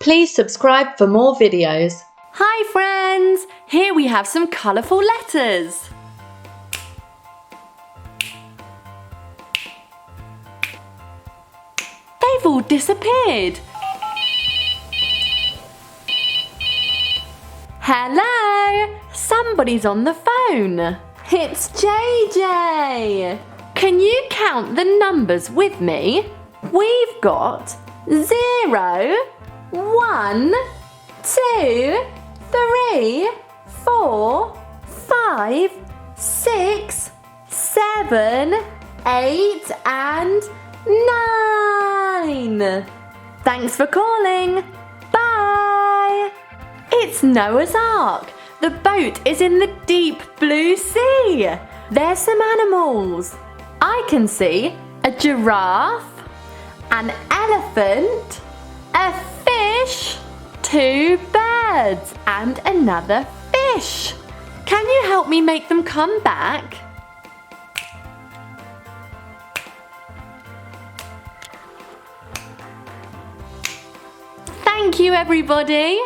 Please subscribe for more videos. Hi friends! Here we have some colourful letters. They've all disappeared. Hello! Somebody's on the phone. It's JJ. Can you count the numbers with me? We've got 0, 1, 2, 3, 4, 5, 6, 7, 8 and 9. Thanks for calling. Bye. It's Noah's Ark. The boat is in the deep blue sea. There's some animals. I can see a giraffe, an elephant, a fish, 2 birds and another fish. Can you help me make them come back? Thank you, everybody.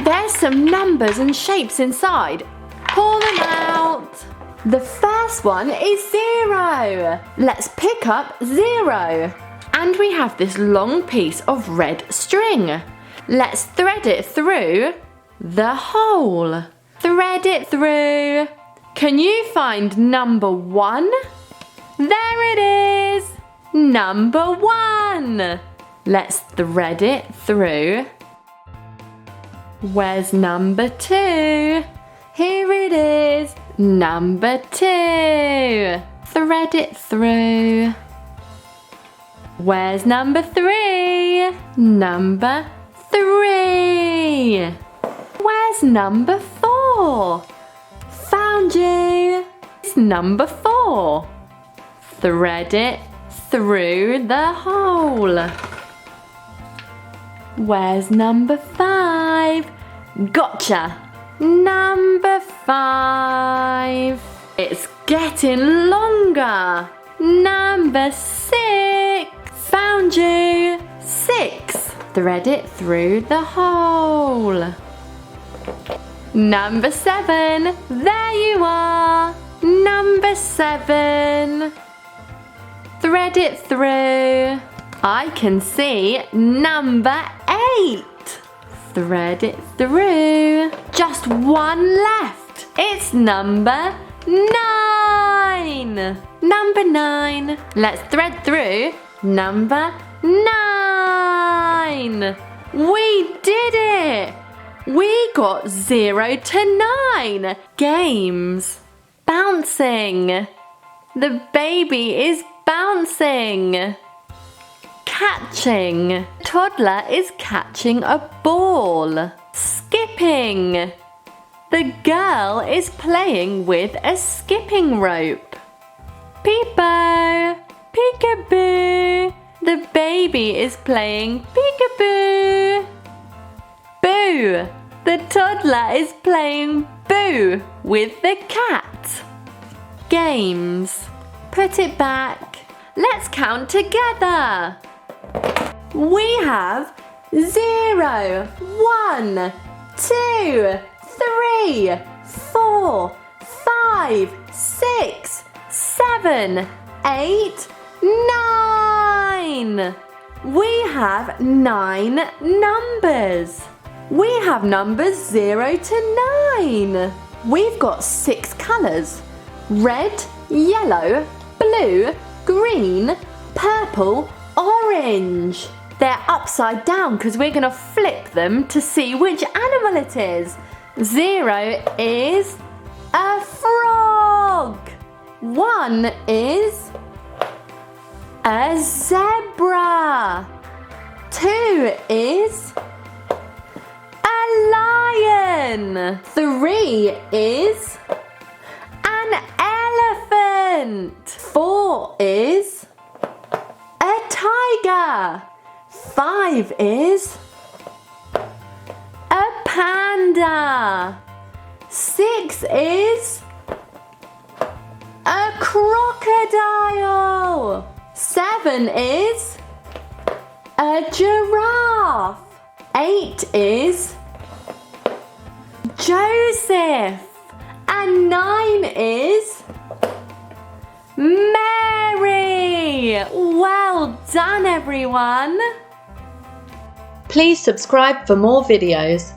There's some numbers and shapes inside. Pull them out. The first one is 0. Let's pick up 0. And we have this long piece of red string. Let's thread it through the hole. Thread it through. Can you find number 1? There it is. Number 1. Let's thread it through. Where's number 2? Here it is. Number 2. Thread it through. Where's number 3? Number 3. Where's number 4? Found you. It's number 4. Thread it through the hole. Where's number 5? Gotcha. Number 5. It's getting longer. Number 6. Found you. 6. Thread it through the hole. Number 7. There you are. Number 7. Thread it through. I can see number 8. Thread it through. Just one left. It's number 9. Number 9. Let's thread through number 9. We did it. We got 0 to 9. Games. Bouncing. The baby is bouncing. Catching. Toddler is catching a ball. Skipping. The girl is playing with a skipping rope. Peepo. Peekaboo. The baby is playing peekaboo. Boo. The toddler is playing boo with the cat. Games. Put it back. Let's count together. We have 0, 1, 2, 3, 4, 5, 6, 7, 8, 9. We have 9 numbers. We have numbers 0 to 9. We've got 6 colours. Red, yellow, blue, green, purple, orange. They're upside down because we're going to flip them to see which animal it is. 0 is a frog. 1 is a zebra. 2 is a lion. 3 is an elephant. 4 is a tiger. 5 is a panda. 6 is a crocodile. 7 is a giraffe. 8 is Joseph. And 9 is Mary. Well done, everyone. Please subscribe for more videos.